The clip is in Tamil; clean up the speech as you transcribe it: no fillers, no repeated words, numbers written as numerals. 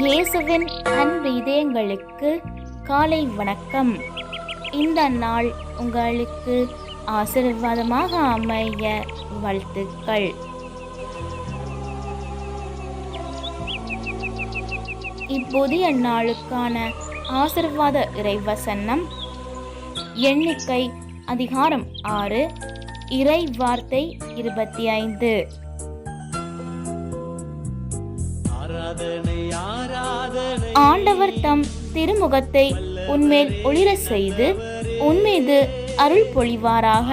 இயேசுவின் அன்பு இதயங்களுக்கு காலை வணக்கம். இந்த நாள் உங்களுக்கு ஆசீர்வாதமாக அமைய வாழ்த்துக்கள். இப்புதிய நாளுக்கான ஆசீர்வாத இறைவசனம் எண்ணிக்கை அதிகாரம் 6 இறை வார்த்தை 25. ஆண்டவர் தம் திருமுகத்தை உன்மேல் ஒளிர செய்து உன்மீது அருள் பொழிவாராக.